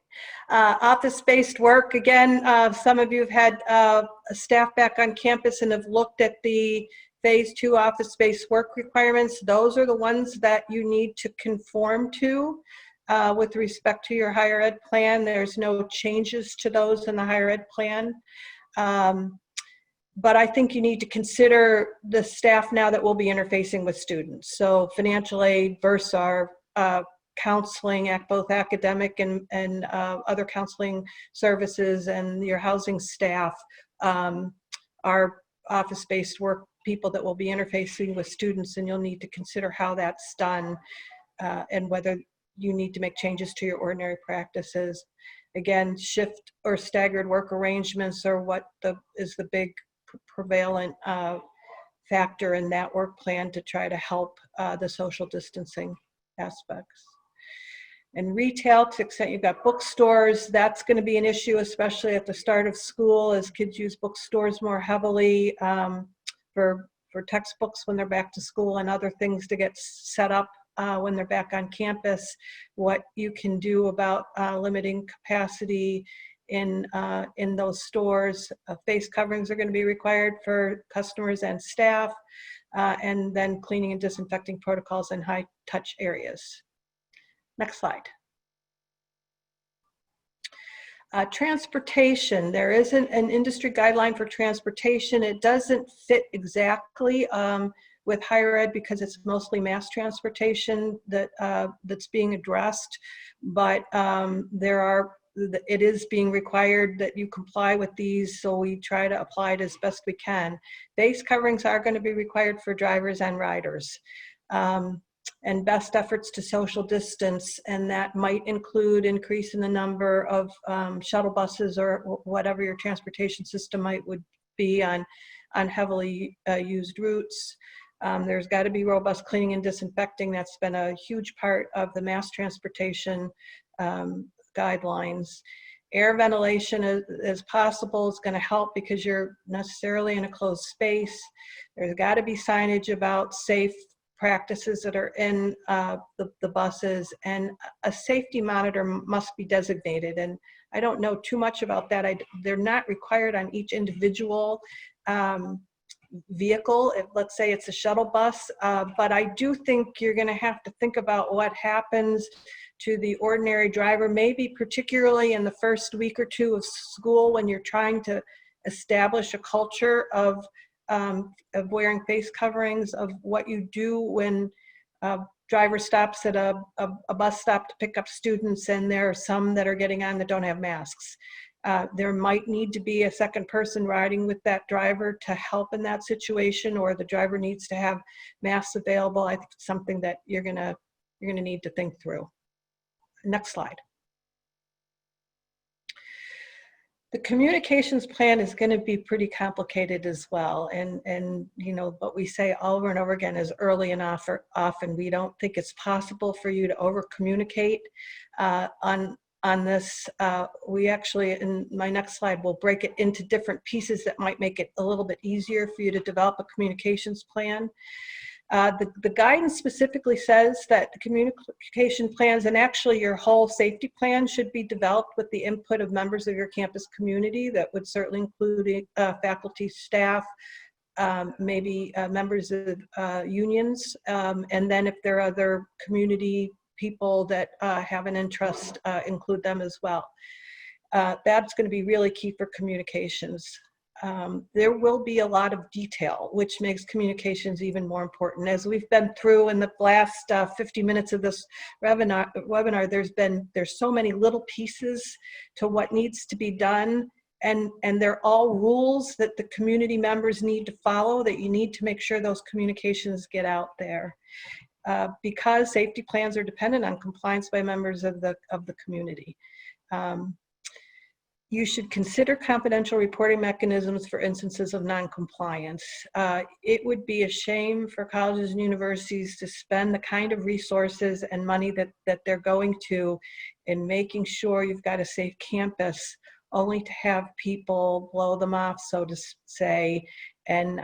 Office-based work, again, some of you have had staff back on campus and have looked at the phase 2 office-based work requirements. Those are the ones that you need to conform to with respect to your higher ed plan. There's no changes to those in the higher ed plan. But I think you need to consider the staff now that will be interfacing with students. So financial aid, Bursar, counseling, both academic and other counseling services, and your housing staff are office-based work people that will be interfacing with students, and you'll need to consider how that's done and whether you need to make changes to your ordinary practices. Again, shift or staggered work arrangements are what is the big prevalent factor in that work plan to try to help the social distancing aspects. And retail, to the extent you've got bookstores, that's going to be an issue, especially at the start of school as kids use bookstores more heavily for textbooks when they're back to school and other things to get set up when they're back on campus. What you can do about limiting capacity in those stores. Face coverings are going to be required for customers and staff, and then cleaning and disinfecting protocols in high touch areas. Next slide. Transportation, there isn't an industry guideline for transportation. It doesn't fit exactly with higher ed because it's mostly mass transportation that's being addressed, but it is being required that you comply with these, so we try to apply it as best we can. Face coverings are going to be required for drivers and riders. And best efforts to social distance, and that might include increase in the number of shuttle buses or whatever your transportation system would be on heavily used routes. There's got to be robust cleaning and disinfecting. That's been a huge part of the mass transportation guidelines. Air ventilation as possible is going to help because you're necessarily in a closed space. There's got to be signage about safe practices that are in the buses, and a safety monitor must be designated. And I don't know too much about that. They're not required on each individual vehicle. Let's say it's a shuttle bus, but I do think you're going to have to think about what happens to the ordinary driver, maybe particularly in the first week or two of school when you're trying to establish a culture of wearing face coverings, of what you do when a driver stops at a bus stop to pick up students and there are some that are getting on that don't have masks. There might need to be a second person riding with that driver to help in that situation, or the driver needs to have masks available. I think it's something that you're gonna need to think through. Next slide. The communications plan is going to be pretty complicated as well, and what we say over and over again is early and often we don't think it's possible for you to over communicate on this. We actually, in my next slide, will break it into different pieces that might make it a little bit easier for you to develop a communications plan. The guidance specifically says that the communication plans, and actually your whole safety plan, should be developed with the input of members of your campus community. That would certainly include faculty, staff, maybe members of unions, and then if there are other community people that have an interest, include them as well. That's going to be really key for communications. There will be a lot of detail, which makes communications even more important. As we've been through in the last 50 minutes of this webinar, there's so many little pieces to what needs to be done, and they're all rules that the community members need to follow, that you need to make sure those communications get out there. Because safety plans are dependent on compliance by members of the community. You should consider confidential reporting mechanisms for instances of non-compliance. It would be a shame for colleges and universities to spend the kind of resources and money that they're going to in making sure you've got a safe campus, only to have people blow them off, so to say, and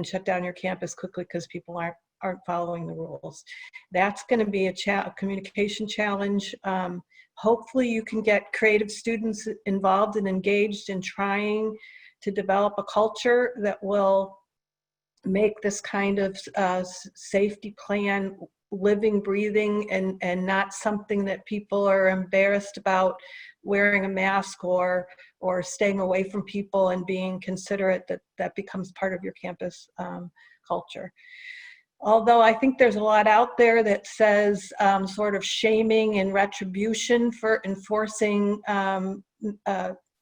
shut down your campus quickly because people aren't following the rules. That's going to be a communication challenge. Hopefully you can get creative students involved and engaged in trying to develop a culture that will make this kind of safety plan living, breathing, and not something that people are embarrassed about wearing a mask or staying away from people and being considerate, that becomes part of your campus culture. Although I think there's a lot out there that says sort of shaming and retribution for enforcing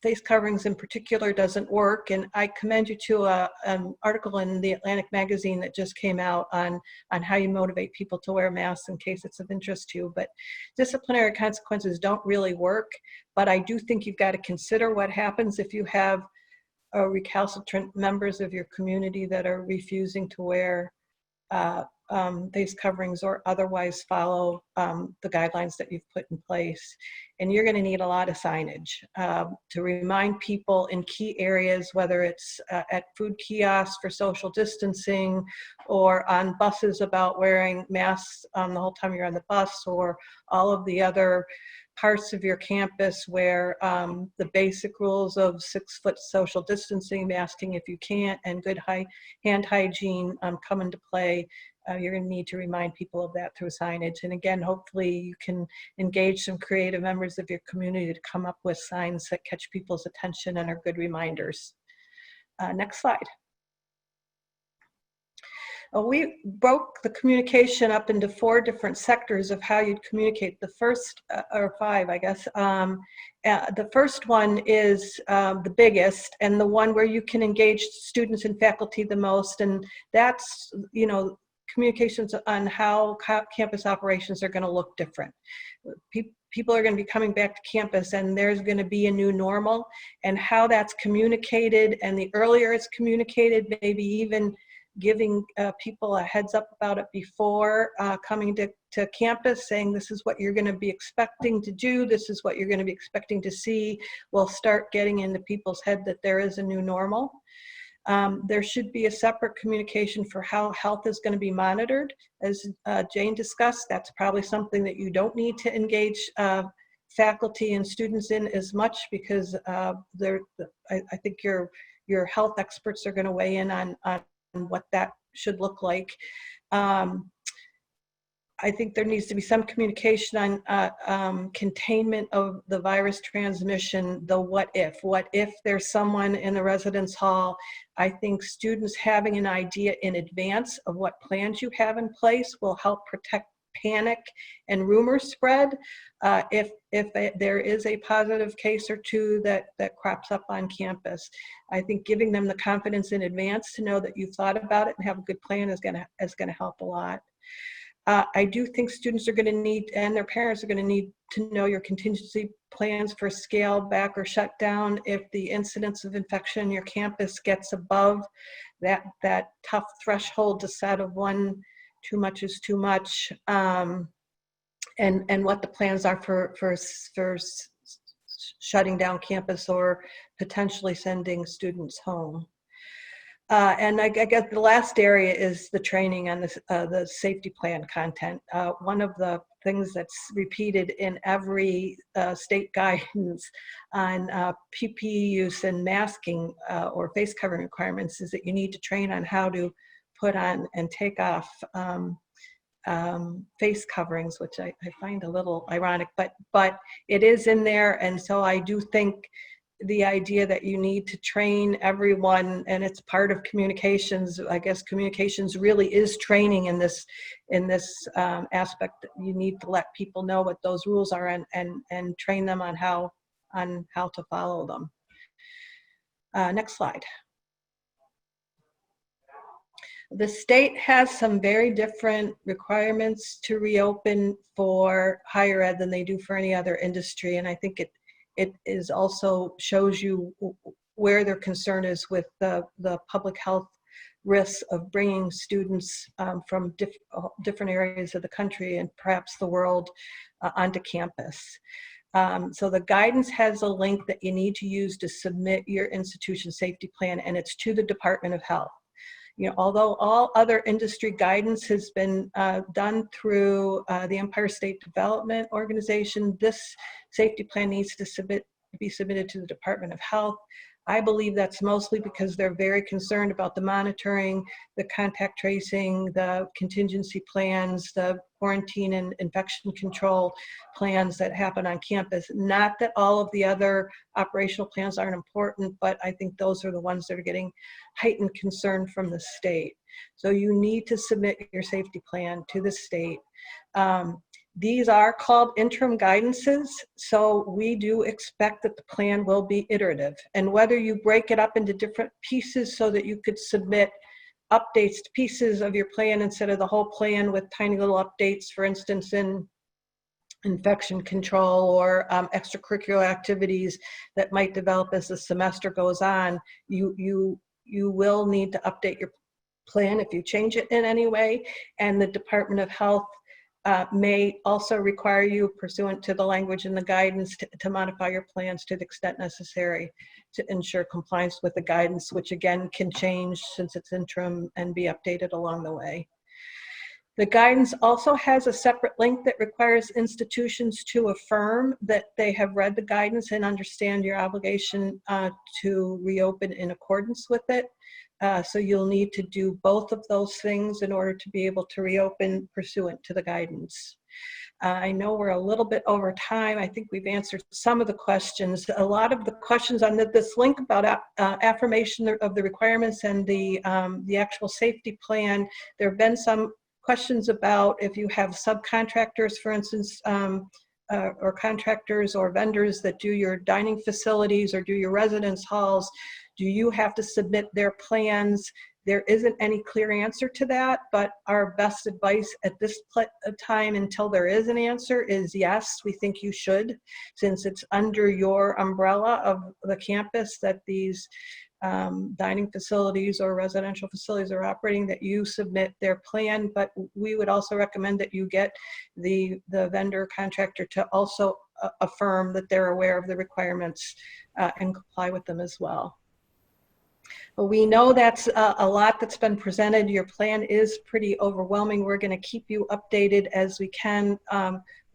face coverings in particular doesn't work. And I commend you to an article in the Atlantic magazine that just came out on how you motivate people to wear masks, in case it's of interest to you. But disciplinary consequences don't really work. But I do think you've got to consider what happens if you have recalcitrant members of your community that are refusing to wear face coverings or otherwise follow the guidelines that you've put in place. And you're going to need a lot of signage to remind people in key areas, whether it's at food kiosks for social distancing, or on buses about wearing masks the whole time you're on the bus, or all of the other parts of your campus where the basic rules of 6-foot social distancing, masking if you can't, and good hand hygiene come into play. You're going to need to remind people of that through signage. And again, hopefully you can engage some creative members of your community to come up with signs that catch people's attention and are good reminders. Next slide. We broke the communication up into 4 different sectors of how you'd communicate. The first, or 5, I guess. The first one is the biggest, and the one where you can engage students and faculty the most, and that's, communications on how campus operations are going to look different. People are going to be coming back to campus, and there's going to be a new normal, and how that's communicated, and the earlier it's communicated, maybe even giving people a heads up about it before coming to campus, saying this is what you're going to be expecting to do, this is what you're going to be expecting to see, will start getting into people's head that there is a new normal. There should be a separate communication for how health is going to be monitored. As Jane discussed, that's probably something that you don't need to engage faculty and students in as much, because I think your health experts are going to weigh in on what that should look like. I think there needs to be some communication on containment of the virus transmission, the what if there's someone in the residence hall. I think students having an idea in advance of what plans you have in place will help protect panic and rumor spread if there is a positive case or 2 that crops up on campus. I think giving them the confidence in advance to know that you've thought about it and have a good plan is going to help a lot. I do think students are going to need, and their parents are going to need, to know your contingency plans for scale back or shut down if the incidence of infection in your campus gets above that tough threshold to set of 1, too much is too much, and what the plans are for shutting down campus or potentially sending students home. And I guess the last area is the training on the safety plan content. One of the things that's repeated in every state guidance on PPE use and masking or face covering requirements is that you need to train on how to put on and take off face coverings, which I find a little ironic, but it is in there. And so I do think the idea that you need to train everyone, and it's part of communications. I guess communications really is training in this aspect. You need to let people know what those rules are and train them on how to follow them. Next slide. The state has some very different requirements to reopen for higher ed than they do for any other industry, and I think it is also shows you where their concern is with the public health risks of bringing students from different areas of the country and perhaps the world onto campus. So the guidance has a link that you need to use to submit your institution safety plan, and it's to the Department of Health. You know, although all other industry guidance has been done through the Empire State Development Organization, this safety plan needs to be submitted to the Department of Health. I believe that's mostly because they're very concerned about the monitoring, the contact tracing, the contingency plans, the quarantine and infection control plans that happen on campus. Not that all of the other operational plans aren't important, but I think those are the ones that are getting heightened concern from the state. So you need to submit your safety plan to the state. These are called interim guidances, so we do expect that the plan will be iterative. And whether you break it up into different pieces so that you could submit updates to pieces of your plan instead of the whole plan with tiny little updates, for instance, in infection control or extracurricular activities that might develop as the semester goes on, you will need to update your plan if you change it in any way. And the Department of Health may also require you, pursuant to the language in the guidance, to modify your plans to the extent necessary to ensure compliance with the guidance, which again can change since it's interim and be updated along the way. The guidance also has a separate link that requires institutions to affirm that they have read the guidance and understand your obligation to reopen in accordance with it. So you'll need to do both of those things in order to be able to reopen pursuant to the guidance. I know we're a little bit over time. I think we've answered some of the questions. A lot of the questions on this link about affirmation of the requirements and the actual safety plan, there have been some questions about if you have subcontractors, for instance, or contractors or vendors that do your dining facilities or do your residence halls. Do you have to submit their plans? There isn't any clear answer to that, but our best advice at this time until there is an answer is yes, we think you should, since it's under your umbrella of the campus that these dining facilities or residential facilities are operating, that you submit their plan. But we would also recommend that you get the vendor contractor to also affirm that they're aware of the requirements and comply with them as well. But we know that's a lot that's been presented. Your plan is pretty overwhelming. We're going to keep you updated as we can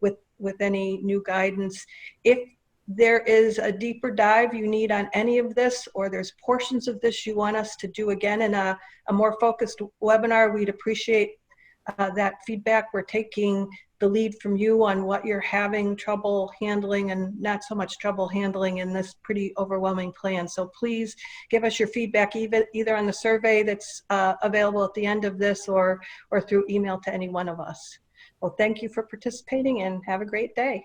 with any new guidance. If there is a deeper dive you need on any of this, or there's portions of this you want us to do again in a more focused webinar, we'd appreciate that feedback. We're taking the lead from you on what you're having trouble handling and not so much trouble handling in this pretty overwhelming plan. So please give us your feedback either on the survey that's available at the end of this or through email to any one of us. Well, thank you for participating and have a great day.